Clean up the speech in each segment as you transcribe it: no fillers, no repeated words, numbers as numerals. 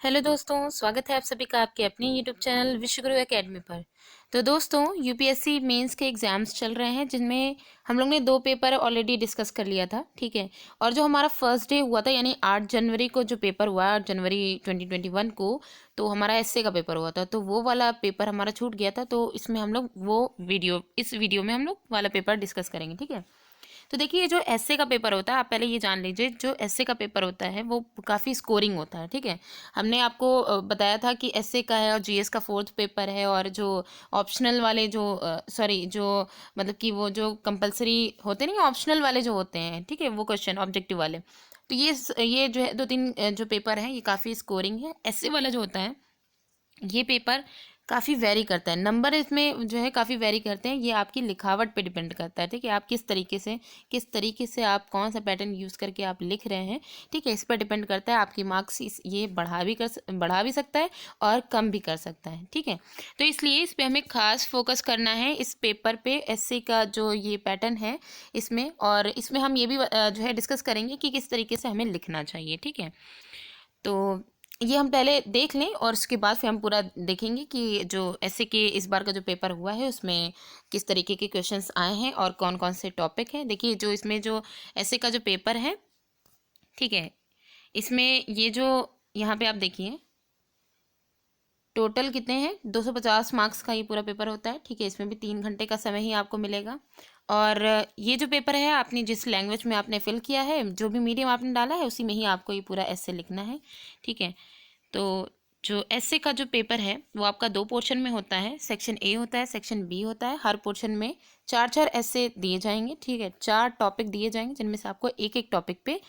Hello दोस्तों, स्वागत है आप सभी का आपके अपने यूट्यूब चैनल विश्वगुरु एकेडमी पर। तो दोस्तों, यूपीएससी मेंस के एग्ज़ाम्स चल रहे हैं जिनमें हम लोग ने 2 पेपर ऑलरेडी डिस्कस कर लिया था, ठीक है। और जो हमारा फर्स्ट डे हुआ था यानी 8 जनवरी को जो पेपर हुआ, 8 जनवरी 2021 को, तो हमारा एसए का पेपर हुआ था। तो वो वाला पेपर हमारा छूट गया था, तो इसमें हम लोग इस वीडियो में हम लोग वाला पेपर डिस्कस करेंगे, ठीक है। तो देखिए, जो एसए का पेपर होता है, आप पहले ये जान लीजिए, जो एसए का पेपर होता है वो काफ़ी स्कोरिंग होता है, ठीक है। हमने आपको बताया था कि एसए का है और जीएस का फोर्थ पेपर है, और जो ऑप्शनल वाले जो सॉरी जो मतलब कि वो जो कंपलसरी होते नहीं, ऑप्शनल वाले जो होते हैं, ठीक है, वो क्वेश्चन ऑब्जेक्टिव वाले। तो ये जो है 2-3 जो पेपर हैं, ये काफ़ी स्कोरिंग है। एसए वाला जो होता है, ये पेपर काफ़ी वेरी करता है, नंबर इसमें जो है काफ़ी वेरी करते हैं। ये आपकी लिखावट पे डिपेंड करता है, ठीक है। आप किस तरीके से आप कौन सा पैटर्न यूज़ करके आप लिख रहे हैं, ठीक है, इस पर डिपेंड करता है। आपकी मार्क्स ये बढ़ा भी सकता है और कम भी कर सकता है, ठीक है। तो इसलिए इस पे हमें खास फोकस करना है, इस पेपर पे, एसए का जो ये पैटर्न है इसमें। और इसमें हम ये भी जो है डिस्कस करेंगे कि किस तरीके से हमें लिखना चाहिए, ठीक है। तो ये हम पहले देख लें और उसके बाद फिर हम पूरा देखेंगे कि जो एसए के इस बार का जो पेपर हुआ है उसमें किस तरीके के क्वेश्चंस आए हैं और कौन कौन से टॉपिक हैं। देखिए, जो इसमें जो एसए का जो पेपर है, ठीक है, इसमें ये जो यहाँ पे आप देखिए, टोटल कितने हैं, 250 मार्क्स का ये पूरा पेपर होता है, ठीक है। इसमें भी 3 घंटे का समय ही आपको मिलेगा। और ये जो पेपर है, आपने जिस लैंग्वेज में आपने फिल किया है, जो भी मीडियम आपने डाला है, उसी में ही आपको ये पूरा एसए लिखना है, ठीक है। तो जो एसए का जो पेपर है वो आपका 2 पोर्शन में होता है। सेक्शन ए होता है, सेक्शन बी होता है। हर पोर्शन में 4-4 एसए दिए जाएंगे, ठीक है। 4 टॉपिक दिए जाएंगे जिनमें से आपको एक एक टॉपिक पे,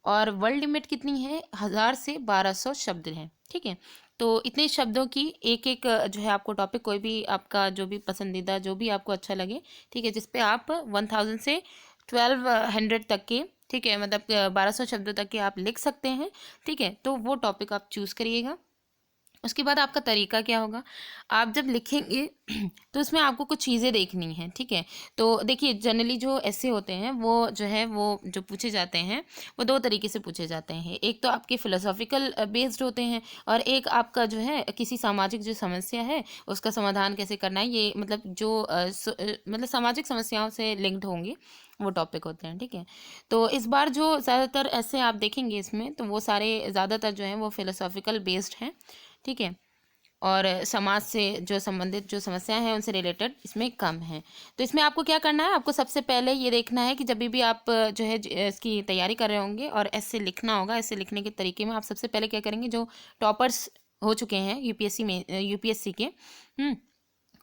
और वर्ड लिमिट कितनी है, 1000 से 1200 शब्द हैं, ठीक है। तो इतने शब्दों की एक एक जो है आपको टॉपिक, कोई भी आपका जो भी पसंदीदा, जो भी आपको अच्छा लगे, ठीक है, जिसपे आप 1000 से 1200 तक के, ठीक है, मतलब 1200 शब्दों तक के आप लिख सकते हैं, ठीक है। तो वो टॉपिक आप चूज़ करिएगा। उसके बाद आपका तरीका क्या होगा, आप जब लिखेंगे तो उसमें आपको कुछ चीज़ें देखनी हैं, ठीक है। तो देखिए, जनरली जो ऐसे होते हैं वो जो है वो जो पूछे जाते हैं वो 2 तरीके से पूछे जाते हैं। एक तो आपके फिलोसॉफिकल बेस्ड होते हैं, और एक आपका जो है किसी सामाजिक जो समस्या है उसका समाधान कैसे करना है, ये मतलब जो मतलब सामाजिक समस्याओं से लिंक्ड होंगे, वो टॉपिक होते हैं, ठीक है। तो इस बार जो ज़्यादातर ऐसे आप देखेंगे इसमें, तो वो सारे ज़्यादातर जो हैं वो फिलोसॉफिकल बेस्ड हैं, ठीक है। और समाज से जो संबंधित जो समस्याएं हैं उनसे रिलेटेड इसमें कम है। तो इसमें आपको क्या करना है, आपको सबसे पहले ये देखना है कि जब भी आप जो है इसकी तैयारी कर रहे होंगे और ऐसे लिखना होगा, ऐसे लिखने के तरीके में आप सबसे पहले क्या करेंगे, जो टॉपर्स हो चुके हैं यूपीएससी के,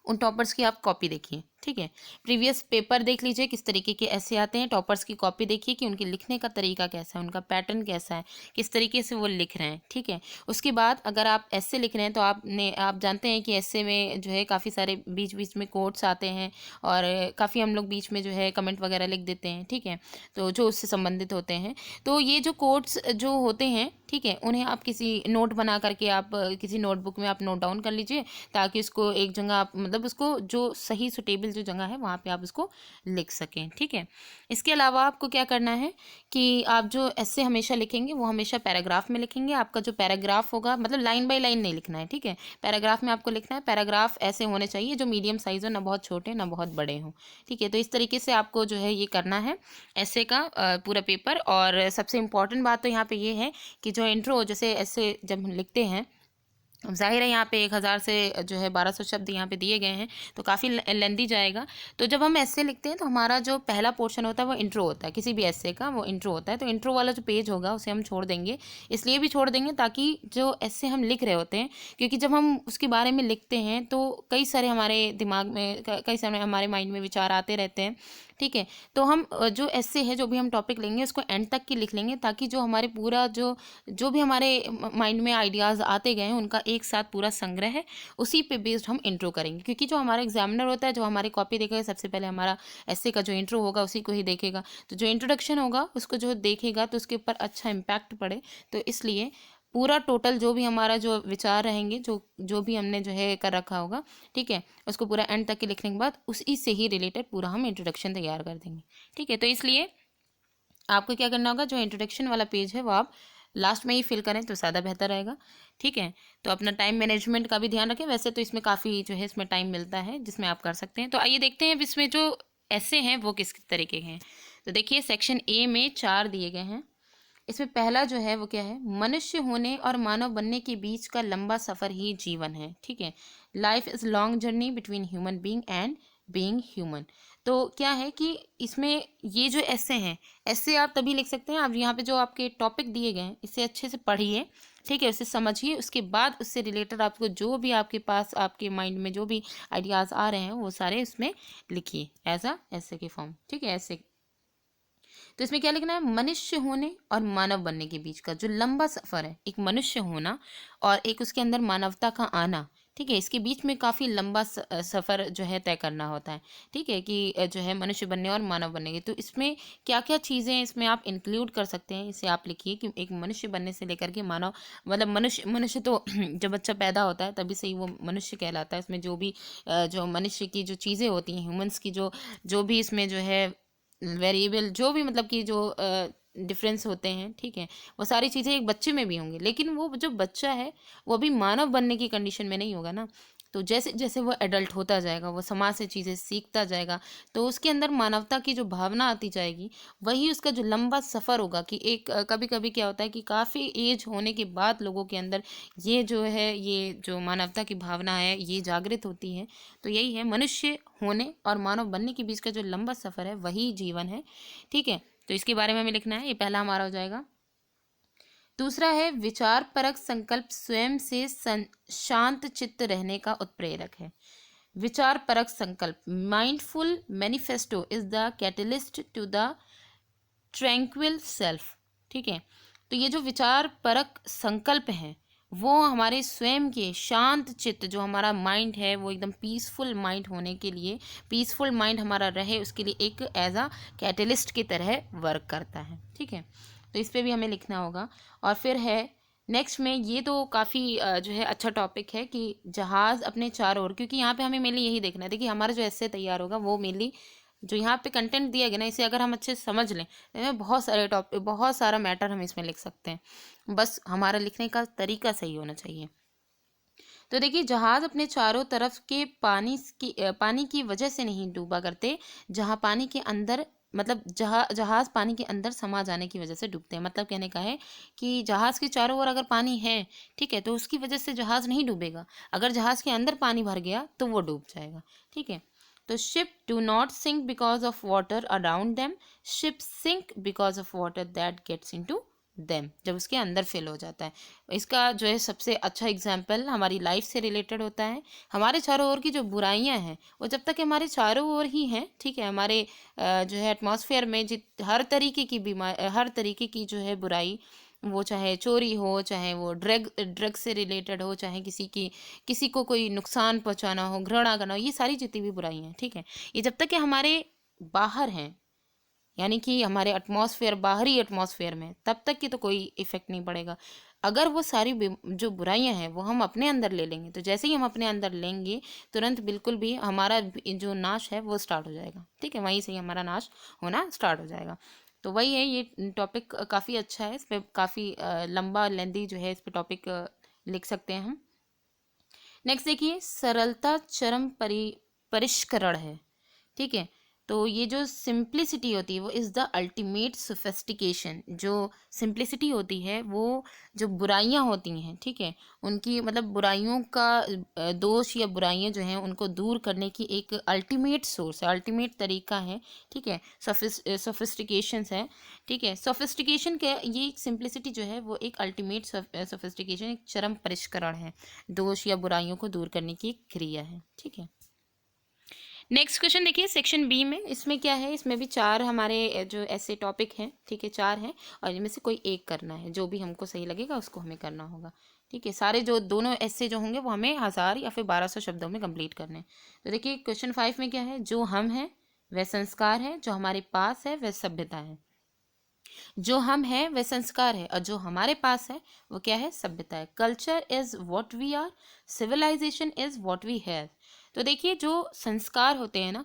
उन टॉपर्स की आप कॉपी देखिए, ठीक है। प्रीवियस पेपर देख लीजिए किस तरीके के ऐसे आते हैं, टॉपर्स की कॉपी देखिए कि उनके लिखने का तरीका कैसा है, उनका पैटर्न कैसा है, किस तरीके से वो लिख रहे हैं, ठीक है। उसके बाद अगर आप ऐसे लिख रहे हैं तो आप जानते हैं कि ऐसे में जो है काफ़ी सारे बीच बीच में कोट्स आते हैं, और काफ़ी हम लोग बीच में जो है कमेंट वगैरह लिख देते हैं, ठीक है, तो जो उससे संबंधित होते हैं। तो ये जो कोट्स जो होते हैं, ठीक है, उन्हें आप किसी नोट बना करके आप किसी नोटबुक में आप नोट डाउन कर लीजिए, ताकि उसको एक जगह आप मतलब उसको जो सही सुटेबल जो जगह है वहाँ पे आप उसको लिख सकें, ठीक है। इसके अलावा आपको क्या करना है कि आप जो ऐसे हमेशा लिखेंगे वो हमेशा पैराग्राफ में लिखेंगे। आपका जो पैराग्राफ होगा, मतलब लाइन बाय लाइन नहीं लिखना है, ठीक है, पैराग्राफ में आपको लिखना है। पैराग्राफ ऐसे होने चाहिए जो मीडियम साइज हो, ना बहुत छोटे ना बहुत बड़े हों, ठीक है। तो इस तरीके से आपको जो है ये करना है ऐसे का पूरा पेपर। और सबसे इम्पॉर्टेंट बात तो यहाँ पे ये है कि जो इंट्रो, जैसे ऐसे जब हम लिखते हैं, अब ज़ाहिर है यहाँ पे 1000 से जो है 1200 शब्द यहाँ पे दिए गए हैं, तो काफ़ी लेंदी जाएगा। तो जब हम ऐसे लिखते हैं तो हमारा जो पहला पोर्शन होता है वो इंट्रो होता है, किसी भी ऐसे का वो इंट्रो होता है। तो इंट्रो वाला जो पेज होगा उसे हम छोड़ देंगे, इसलिए भी छोड़ देंगे ताकि जो ऐसे हम लिख रहे होते हैं, क्योंकि जब हम उसके बारे में लिखते हैं तो कई सारे हमारे दिमाग में, कई सारे हमारे माइंड में विचार आते रहते हैं, ठीक है। तो हम जो ऐसे है, जो भी हम टॉपिक लेंगे उसको एंड तक की लिख लेंगे, ताकि जो हमारे पूरा जो भी हमारे माइंड में आइडियाज़ आते गए हैं उनका एक साथ पूरा संग्रह है, उसी पे बेस्ड हम इंट्रो करेंगे। क्योंकि जो हमारा एग्जामिनर होता है, जो हमारी कॉपी देखेगा, सबसे पहले हमारा ऐसे का जो इंट्रो होगा उसी को ही देखेगा। तो जो इंट्रोडक्शन होगा उसको जो देखेगा तो उसके ऊपर अच्छा इम्पैक्ट पड़े, तो इसलिए पूरा टोटल जो भी हमारा जो विचार रहेंगे, जो जो भी हमने जो है कर रखा होगा, ठीक है, उसको पूरा एंड तक के लिखने के बाद उसी से ही रिलेटेड पूरा हम इंट्रोडक्शन तैयार कर देंगे, ठीक है। तो इसलिए आपको क्या करना होगा, जो इंट्रोडक्शन वाला पेज है वो आप लास्ट में ही फिल करें तो ज़्यादा बेहतर रहेगा। ठीक है, तो अपना टाइम मैनेजमेंट का भी ध्यान रखें। वैसे तो इसमें काफ़ी जो है इसमें टाइम मिलता है जिसमें आप कर सकते हैं। तो आइए देखते हैं इसमें जो ऐसे हैं वो किस तरीके के हैं। तो देखिए सेक्शन ए में 4 दिए गए हैं। इसमें पहला जो है वो क्या है, मनुष्य होने और मानव बनने के बीच का लंबा सफ़र ही जीवन है। ठीक है, life is long journey between human being and being human. तो क्या है कि इसमें ये जो ऐसे हैं, ऐसे आप तभी लिख सकते हैं। आप यहाँ पे जो आपके टॉपिक दिए गए हैं इसे अच्छे से पढ़िए, ठीक है, उसे समझिए, उसके बाद उससे रिलेटेड आपको जो भी आपके पास आपके माइंड में जो भी आइडियाज़ आ रहे हैं वो सारे उसमें लिखिए एज अ ऐसे के फॉर्म। ठीक है, ऐसे। तो इसमें क्या लिखना है, मनुष्य होने और मानव बनने के बीच का जो लंबा सफ़र है, एक मनुष्य होना और एक उसके अंदर मानवता का आना। ठीक है, इसके बीच में काफ़ी लंबा सफ़र जो है तय करना होता है। ठीक है, कि जो है मनुष्य बनने और मानव बनने के, तो इसमें क्या क्या चीज़ें इसमें आप इंक्लूड कर सकते हैं, इसे आप लिखिए कि एक मनुष्य बनने से लेकर के मानव, मतलब मनुष्य मनुष्य तो जब बच्चा पैदा होता है तभी से ही वो मनुष्य कहलाता है। इसमें जो भी जो मनुष्य की जो चीज़ें होती हैं, ह्यूमंस की जो जो भी इसमें जो है वेरिएबल, जो भी मतलब कि जो डिफरेंस होते हैं, ठीक है, वो सारी चीज़ें एक बच्चे में भी होंगी। लेकिन वो जो बच्चा है वो अभी मानव बनने की कंडीशन में नहीं होगा ना। तो जैसे जैसे वो एडल्ट होता जाएगा, वो समाज से चीज़ें सीखता जाएगा, तो उसके अंदर मानवता की जो भावना आती जाएगी, वही उसका जो लंबा सफ़र होगा। कि एक कभी कभी क्या होता है कि काफ़ी एज होने के बाद लोगों के अंदर ये जो है, ये जो मानवता की भावना है ये जागृत होती है। तो यही है, मनुष्य होने और मानव बनने के बीच का जो लंबा सफ़र है वही जीवन है। ठीक है, तो इसके बारे में हमें लिखना है, ये पहला हमारा हो जाएगा। दूसरा है, विचार परक संकल्प स्वयं से शांत चित्त रहने का उत्प्रेरक है। विचार परक संकल्प, mindful manifesto is the catalyst to the tranquil self. ठीक है, तो ये जो विचार परक संकल्प हैं वो हमारे स्वयं के शांत चित्त, जो हमारा माइंड है वो एकदम पीसफुल माइंड होने के लिए, पीसफुल माइंड हमारा रहे उसके लिए एक एज आ कैटलिस्ट की तरह वर्क करता है। ठीक है, तो इस पर भी हमें लिखना होगा। और फिर है नेक्स्ट में, ये तो काफ़ी जो है अच्छा टॉपिक है कि जहाज़ अपने चारों ओर, क्योंकि यहाँ पे हमें मेनली यही देखना है। देखिए हमारा जो ऐसे तैयार होगा वो मेनली जो यहाँ पे कंटेंट दिया गया ना, इसे अगर हम अच्छे से समझ लें तो हमें बहुत सारे टॉपिक, बहुत सारा मैटर हम इसमें लिख सकते हैं। बस हमारा लिखने का तरीका सही होना चाहिए। तो देखिए, जहाज अपने चारों तरफ के पानी की वजह से नहीं डूबा करते, जहाँ पानी के अंदर, मतलब जहाज पानी के अंदर समा जाने की वजह से डूबते हैं। मतलब कहने का है कि जहाज के चारों ओर अगर पानी है, ठीक है, तो उसकी वजह से जहाज नहीं डूबेगा। अगर जहाज के अंदर पानी भर गया तो वो डूब जाएगा। ठीक है, तो ship do not sink because of water around them, ship sink because of water that gets into them, जब उसके अंदर फिल हो जाता है। इसका जो है सबसे अच्छा एग्जाम्पल हमारी लाइफ से रिलेटेड होता है। हमारे चारों ओर की जो बुराइयां हैं वो जब तक हमारे चारों ओर ही हैं, ठीक है, हमारे जो है एटमॉस्फेयर में हर तरीके की बीमारी, हर तरीके की जो है बुराई, वो चाहे चोरी हो, चाहे वो ड्रग से रिलेटेड हो, चाहे किसी को कोई नुकसान पहुंचाना हो, घृणा करना हो, ये सारी जितनी भी बुराई हैं, ठीक है, ये जब तक कि हमारे बाहर हैं, यानी कि हमारे एटमॉस्फेयर, बाहरी एटमॉस्फेयर में, तब तक की तो कोई इफेक्ट नहीं पड़ेगा। अगर वो सारी जो बुराइयां हैं वो हम अपने अंदर ले लेंगे, तो जैसे ही हम अपने अंदर लेंगे तुरंत बिल्कुल भी हमारा जो नाश है वो स्टार्ट हो जाएगा। ठीक है, वहीं से ही हमारा नाश होना स्टार्ट हो जाएगा। तो वही है, ये टॉपिक काफ़ी अच्छा है, इस पर काफ़ी लंबा लेंदी जो है इस पर टॉपिक लिख सकते हैं हम। नेक्स्ट देखिए, सरलता चरम परिष्करण है। ठीक है, तो ये जो सिंप्लिसिटी होती है वो इज़ द अल्टीमेट सोफिस्टिकेशन। जो सिंप्लिसिटी होती है वो जो बुराइयां होती हैं, ठीक है, उनकी मतलब बुराइयों का दोष या बुराइयां जो हैं उनको दूर करने की एक अल्टीमेट सोर्स है, अल्टीमेट तरीका है। ठीक है, सोफिस्टिकेशंस है। ठीक है, सोफिस्टिकेशन के ये सिंप्लिसिटी जो है वो एक अल्टीमेट सोफिस्टिकेशन, एक चरम परिष्करण है, दोष या बुराइयों को दूर करने की एक क्रिया है। ठीक है, नेक्स्ट क्वेश्चन देखिए सेक्शन बी में, इसमें क्या है, इसमें भी 4 हमारे जो ऐसे टॉपिक हैं, ठीक है, 4 हैं, और इनमें से कोई एक करना है, जो भी हमको सही लगेगा उसको हमें करना होगा। ठीक है, सारे जो दोनों ऐसे जो होंगे वो हमें 1000 या फिर 1200 शब्दों में कंप्लीट करने हैं। तो देखिए क्वेश्चन 5 में क्या है, जो हम हैं वह संस्कार है, जो हमारे पास है वह सभ्यता है। जो हम हैं वह संस्कार है और जो हमारे पास है वो क्या है, सभ्यता है। Culture is what we are, civilisation is what we have. तो देखिए, जो संस्कार होते हैं ना,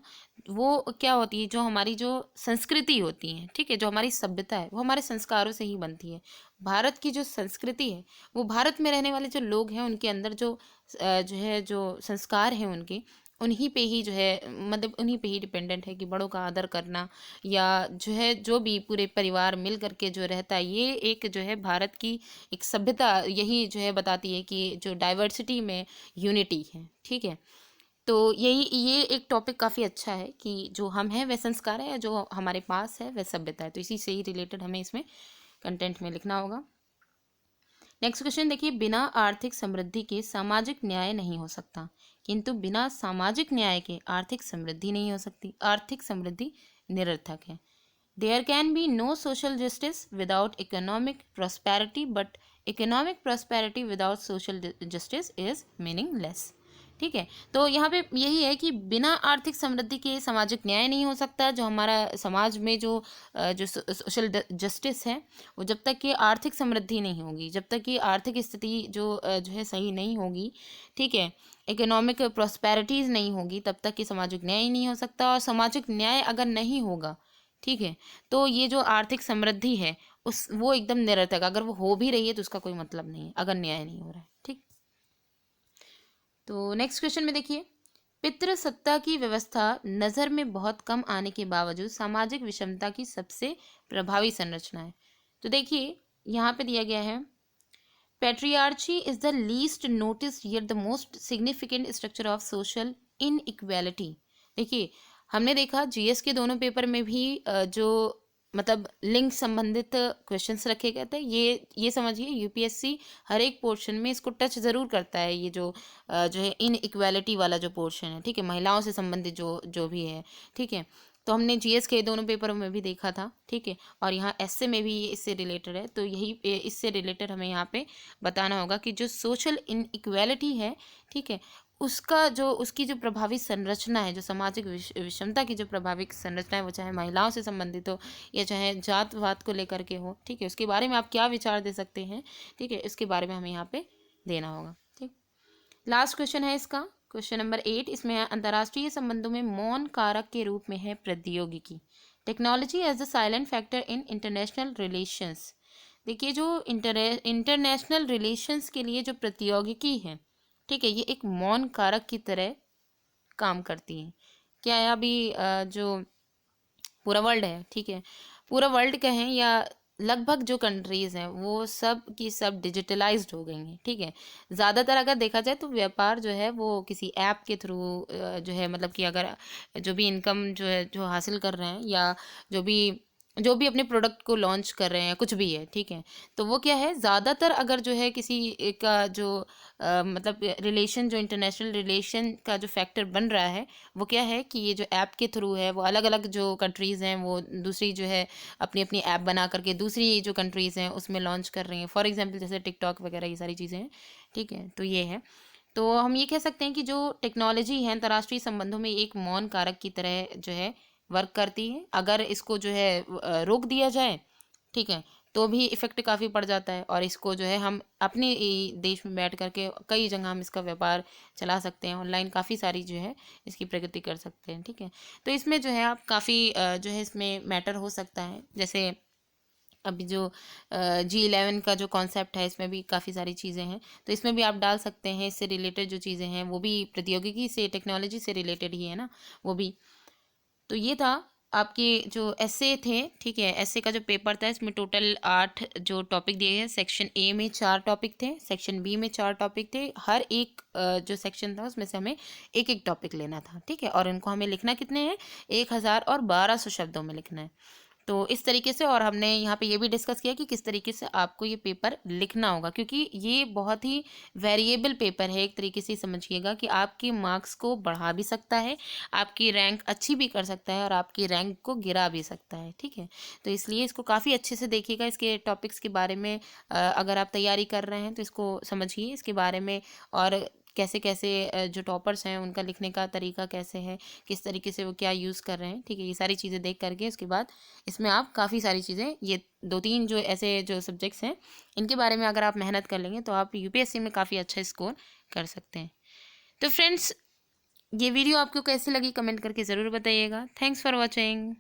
वो क्या होती है, जो हमारी जो संस्कृति होती है, ठीक है, जो हमारी सभ्यता है वो हमारे संस्कारों से ही बनती है। भारत की जो संस्कृति है, वो भारत में रहने वाले जो लोग हैं उनके अंदर जो संस्कार हैं उनके, उन्हीं पे ही जो है, मतलब उन्हीं पे ही डिपेंडेंट है कि बड़ों का आदर करना, या जो है जो भी पूरे परिवार मिल करके जो रहता है, ये एक जो है भारत की एक सभ्यता यही जो है बताती है कि जो डाइवर्सिटी में यूनिटी है। ठीक है, तो ये एक टॉपिक काफ़ी अच्छा है कि जो हम हैं वह संस्कार है, जो हमारे पास है वह सभ्यता है। तो इसी से ही रिलेटेड हमें इसमें कंटेंट में लिखना होगा। नेक्स्ट क्वेश्चन देखिए, बिना आर्थिक समृद्धि के सामाजिक न्याय नहीं हो सकता, किंतु बिना सामाजिक न्याय के आर्थिक समृद्धि नहीं हो सकती। आर्थिक समृद्धि निरर्थक है। There can be no social justice without economic prosperity, but economic prosperity without social justice is meaningless. ठीक है, तो यहाँ पे यही है कि बिना आर्थिक समृद्धि के सामाजिक न्याय नहीं हो सकता। जो हमारा समाज में जो सोशल जस्टिस है, वो जब तक कि आर्थिक समृद्धि नहीं होगी, जब तक कि आर्थिक स्थिति जो है सही नहीं होगी, ठीक है, इकोनॉमिक प्रॉस्पेरिटीज़ नहीं होगी, तब तक कि सामाजिक न्याय ही नहीं हो सकता। और सामाजिक न्याय अगर नहीं होगा, ठीक है, तो ये जो आर्थिक समृद्धि है वो एकदम निरर्थक। अगर वो हो भी रही है तो उसका कोई मतलब नहीं है, अगर न्याय नहीं हो रहा है। ठीक, तो नेक्स्ट क्वेश्चन में देखिए, पितृसत्ता की व्यवस्था नज़र में बहुत कम आने के बावजूद सामाजिक विषमता की सबसे प्रभावी संरचना है। तो देखिए यहाँ पे दिया गया है, patriarchy is the least notice yet the most significant structure of social inequality. देखिए, हमने देखा जीएस के दोनों पेपर में भी जो मतलब लिंग संबंधित क्वेश्चंस रखे गए थे। ये समझिए यूपीएससी हर एक पोर्शन में इसको टच ज़रूर करता है, ये जो है इन इक्वालिटी वाला जो पोर्शन है, ठीक है, महिलाओं से संबंधित जो जो भी है। ठीक है, तो हमने जीएस के दोनों पेपरों में भी देखा था। ठीक है, और यहाँ एसए में भी ये इससे रिलेटेड है। तो यही इससे रिलेटेड हमें यहाँ पे बताना होगा कि जो सोशल इनइक्वालिटी है, ठीक है, उसकी जो प्रभावी संरचना है, जो सामाजिक विषमता की जो प्रभावी संरचना है, वो चाहे महिलाओं से संबंधित हो या चाहे जात वात को लेकर के हो, ठीक है, उसके बारे में आप क्या विचार दे सकते हैं, ठीक है, इसके बारे में हमें यहाँ पे देना होगा। ठीक, लास्ट क्वेश्चन है इसका, क्वेश्चन नंबर 8। इसमें अंतर्राष्ट्रीय संबंधों में मौन कारक के रूप में है प्रौद्योगिकी। Technology as the silent factor in international relations. देखिए, जो इंटरनेशनल रिलेशंस के लिए जो प्रौद्योगिकी है, ठीक है, ये एक मौन कारक की तरह काम करती है। क्या है, अभी जो पूरा वर्ल्ड है, ठीक है, पूरा वर्ल्ड कहें या लगभग जो कंट्रीज़ हैं वो सब की सब डिजिटलाइज्ड हो गई हैं। ठीक है, ज़्यादातर अगर देखा जाए तो व्यापार जो है वो किसी ऐप के थ्रू जो है, मतलब कि अगर जो भी इनकम जो है जो हासिल कर रहे हैं, या जो भी अपने प्रोडक्ट को लॉन्च कर रहे हैं, कुछ भी है, ठीक है, तो वो क्या है, ज़्यादातर अगर जो है किसी का जो मतलब रिलेशन, जो इंटरनेशनल रिलेशन का जो फैक्टर बन रहा है, वो क्या है कि ये जो ऐप के थ्रू है, वो अलग अलग जो कंट्रीज़ हैं वो दूसरी जो है अपनी अपनी ऐप बना करके दूसरी जो कंट्रीज़ हैं उसमें लॉन्च कर रही हैं। फॉर एग्जांपल जैसे टिकटॉक वगैरह, ये सारी चीज़ें हैं। ठीक है, तो ये है। तो हम ये कह सकते हैं कि जो टेक्नोलॉजी है अंतर्राष्ट्रीय संबंधों में एक मौन कारक की तरह जो है वर्क करती है। अगर इसको जो है रोक दिया जाए, ठीक है, तो भी इफ़ेक्ट काफ़ी पड़ जाता है। और इसको जो है हम अपने देश में बैठ करके कई जगह हम इसका व्यापार चला सकते हैं, ऑनलाइन काफ़ी सारी जो है इसकी प्रगति कर सकते हैं। ठीक है, तो इसमें जो है आप काफ़ी जो है इसमें मैटर हो सकता है। जैसे अभी जो G11 का जो कॉन्सेप्ट है, इसमें भी काफ़ी सारी चीज़ें हैं, तो इसमें भी आप डाल सकते हैं। इससे रिलेटेड जो चीज़ें हैं वो भी प्रौद्योगिकी से, टेक्नोलॉजी से रिलेटेड ही है ना, वो भी। तो ये था आपके जो एसए थे। ठीक है, एसए का जो पेपर था इसमें टोटल 8 जो टॉपिक दिए हैं। सेक्शन ए में 4 टॉपिक थे, सेक्शन बी में 4 टॉपिक थे। हर एक जो सेक्शन था उसमें से हमें एक एक टॉपिक लेना था। ठीक है, और इनको हमें लिखना कितने हैं, 1012 शब्दों में लिखना है। तो इस तरीके से, और हमने यहाँ पे ये भी डिस्कस किया कि किस तरीके से आपको ये पेपर लिखना होगा, क्योंकि ये बहुत ही वेरिएबल पेपर है। एक तरीके से समझिएगा कि आपके मार्क्स को बढ़ा भी सकता है, आपकी रैंक अच्छी भी कर सकता है, और आपकी रैंक को गिरा भी सकता है। ठीक है, तो इसलिए इसको काफ़ी अच्छे से देखिएगा। इसके टॉपिक्स के बारे में अगर आप तैयारी कर रहे हैं तो इसको समझिए इसके बारे में, और कैसे कैसे जो टॉपर्स हैं उनका लिखने का तरीका कैसे है, किस तरीके से वो क्या यूज़ कर रहे हैं। ठीक है, ये सारी चीज़ें देख करके उसके बाद इसमें आप काफ़ी सारी चीज़ें, ये 2-3 जो ऐसे जो सब्जेक्ट्स हैं, इनके बारे में अगर आप मेहनत कर लेंगे तो आप यूपीएससी में काफ़ी अच्छा स्कोर कर सकते हैं। तो फ्रेंड्स, ये वीडियो आपको कैसी लगी कमेंट करके ज़रूर बताइएगा। Thanks for watching.